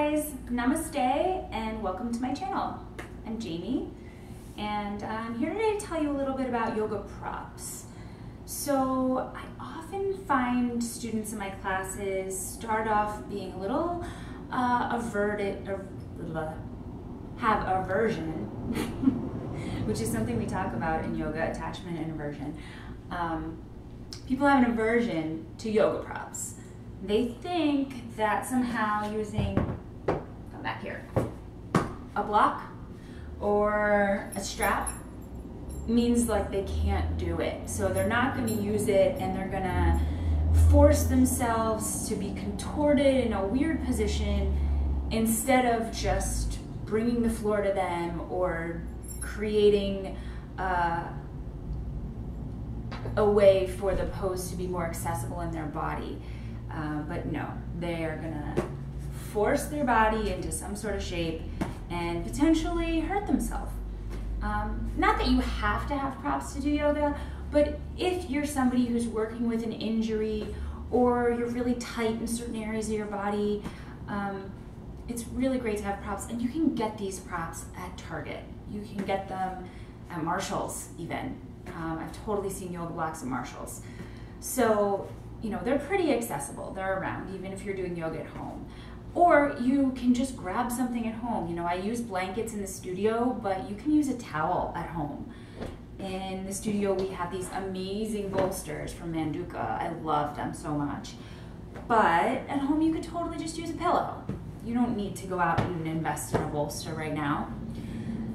guys, namaste and welcome to my channel. I'm Jamie and I'm here today to tell you a little bit about yoga props. So I often find students in my classes start off being a little have aversion, which is something we talk about in yoga, attachment and aversion. People have an aversion to yoga props. They think that somehow using, come back here, a block or a strap means like they can't do it. So they're not going to use it and they're going to force themselves to be contorted in a weird position instead of just bringing the floor to them or creating a way for the pose to be more accessible in their body. But no, they are gonna force their body into some sort of shape and potentially hurt themselves. Not that you have to have props to do yoga, but if you're somebody who's working with an injury or you're really tight in certain areas of your body, it's really great to have props, and you can get these props at Target. You can get them at Marshall's even. I've totally seen yoga blocks at Marshall's. So, you know, they're pretty accessible. They're around, even if you're doing yoga at home. Or you can just grab something at home. You know, I use blankets in the studio, but you can use a towel at home. In the studio, we have these amazing bolsters from Manduka. I love them so much. But at home, you could totally just use a pillow. You don't need to go out and invest in a bolster right now.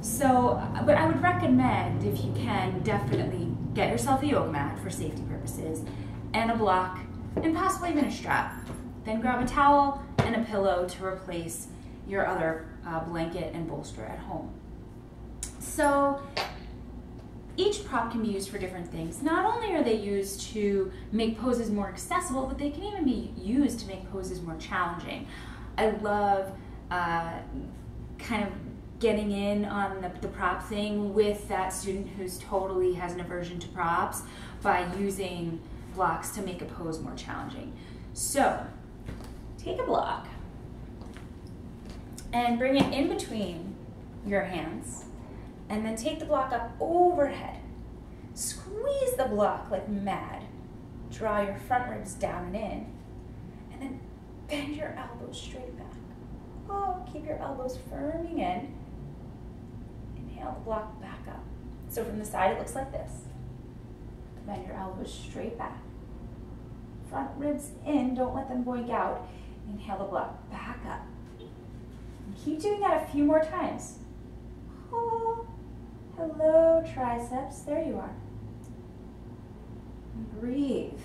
So, but I would recommend, if you can, definitely get yourself a yoga mat for safety purposes, and a block, and possibly even a strap. Then grab a towel and a pillow to replace your other blanket and bolster at home. So each prop can be used for different things. Not only are they used to make poses more accessible, but they can even be used to make poses more challenging. I love kind of getting in on the prop thing with that student who's totally has an aversion to props by using blocks to make a pose more challenging. So take a block and bring it in between your hands, and then take the block up overhead. Squeeze the block like mad. Draw your front ribs down and in, and then bend your elbows straight back. Oh, keep your elbows firming in. Inhale the block back up. So from the side it looks like this. Bend your elbows straight back. Front ribs in, don't let them boink out. Inhale the block back up. And keep doing that a few more times. Oh, hello triceps, there you are. And breathe.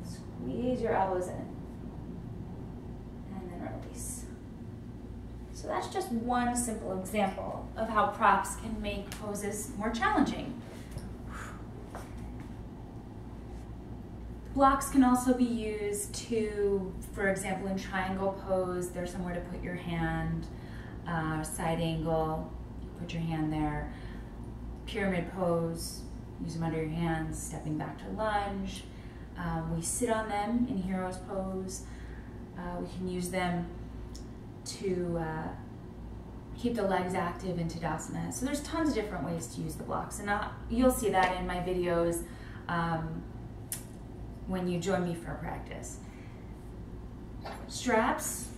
Squeeze your elbows in. And then release. So that's just one simple example of how props can make poses more challenging. Blocks can also be used to, for example, in triangle pose, there's somewhere to put your hand, side angle, put your hand there. Pyramid pose, use them under your hands, stepping back to lunge. We sit on them in hero's pose. We can use them to keep the legs active in Tadasana. So there's tons of different ways to use the blocks, and you'll see that in my videos when you join me for practice. Straps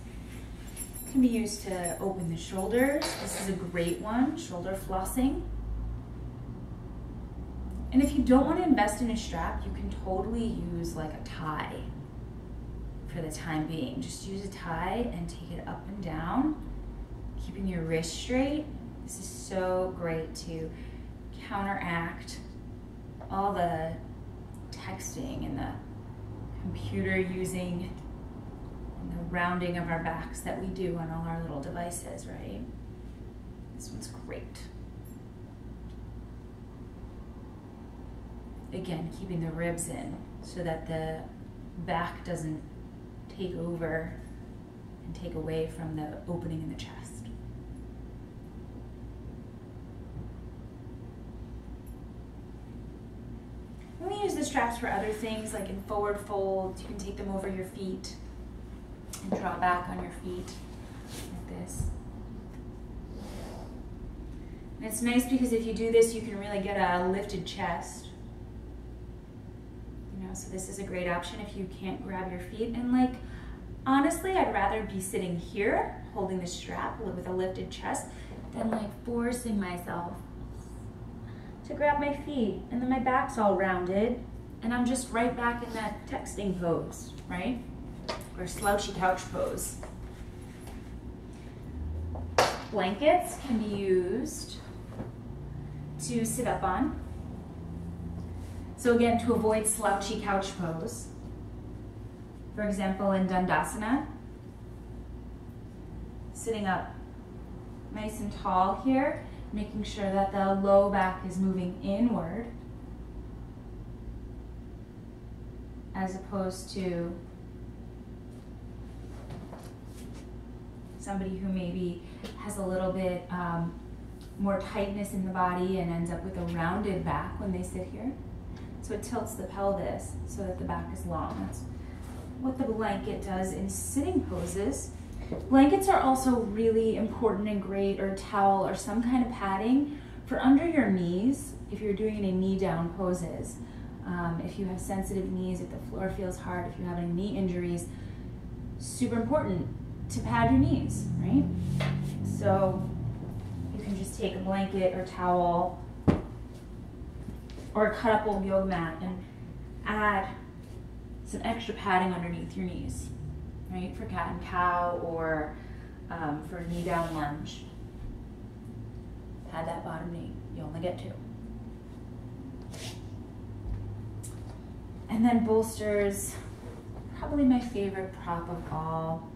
can be used to open the shoulders. This is a great one, shoulder flossing. And if you don't want to invest in a strap, you can totally use like a tie for the time being. Just use a tie and take it up and down, keeping your wrist straight. This is so great to counteract all the texting and the computer using and the rounding of our backs that we do on all our little devices, right? This one's great. Again, keeping the ribs in so that the back doesn't take over and take away from the opening in the chest. straps for other things, like in forward folds. You can take them over your feet and draw back on your feet like this. And it's nice because if you do this, you can really get a lifted chest. You know, so this is a great option if you can't grab your feet. And like, honestly, I'd rather be sitting here holding the strap with a lifted chest than like forcing myself to grab my feet, and then my back's all rounded and I'm just right back in that texting pose, right? Or slouchy couch pose. Blankets can be used to sit up on. So again, to avoid slouchy couch pose. For example, in Dandasana, sitting up nice and tall here, making sure that the low back is moving inward as opposed to somebody who maybe has a little bit more tightness in the body and ends up with a rounded back when they sit here. So it tilts the pelvis so that the back is long. That's what the blanket does in sitting poses. Blankets are also really important and great, or a towel or some kind of padding for under your knees if you're doing any knee down poses. If you have sensitive knees, if the floor feels hard, if you have any knee injuries, super important to pad your knees, right? So you can just take a blanket or towel or a cut up old yoga mat and add some extra padding underneath your knees, right? For cat and cow or for knee down lunge. Pad that bottom knee, you only get two. And then bolsters, probably my favorite prop of all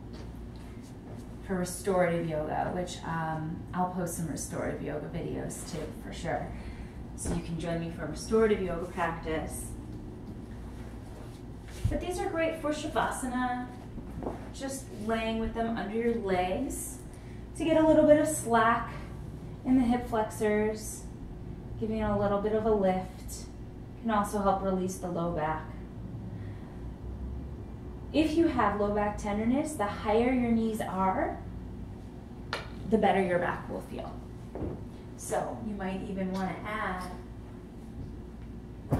for restorative yoga, which I'll post some restorative yoga videos too, for sure. So you can join me for restorative yoga practice. But these are great for Shavasana, just laying with them under your legs to get a little bit of slack in the hip flexors, giving it a little bit of a lift. Can also help release the low back. If you have low back tenderness, the higher your knees are, the better your back will feel. So you might even want to add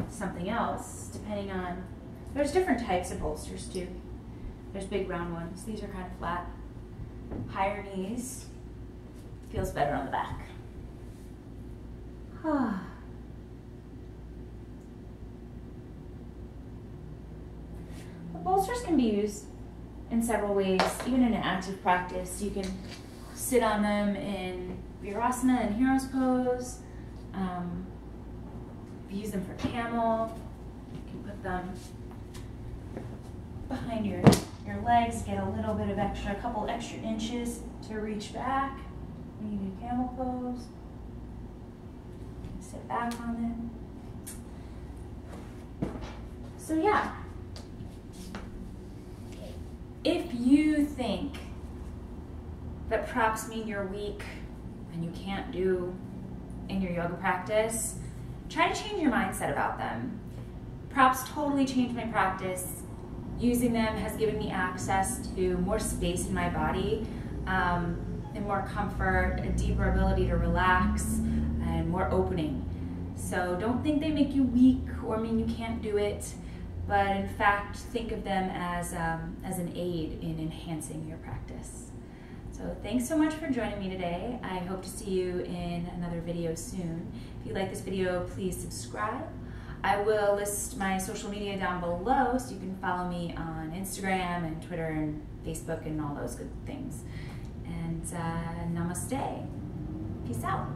something else, depending on, there's different types of bolsters too. There's big round ones. These are kind of flat. Higher knees feels better on the back. The bolsters can be used in several ways, even in an active practice. You can sit on them in Virasana and Hero's Pose. Use them for camel. You can put them behind your legs, get a little bit of extra, a couple extra inches to reach back when you do camel pose. You can sit back on them. So yeah. If you think that props mean you're weak and you can't do in your yoga practice, try to change your mindset about them. Props totally changed my practice. Using them has given me access to more space in my body, and more comfort, a deeper ability to relax, and more opening. So don't think they make you weak or mean you can't do it, but in fact, think of them as an aid in enhancing your practice. So thanks so much for joining me today. I hope to see you in another video soon. If you like this video, please subscribe. I will list my social media down below so you can follow me on Instagram and Twitter and Facebook and all those good things. And namaste. Peace out.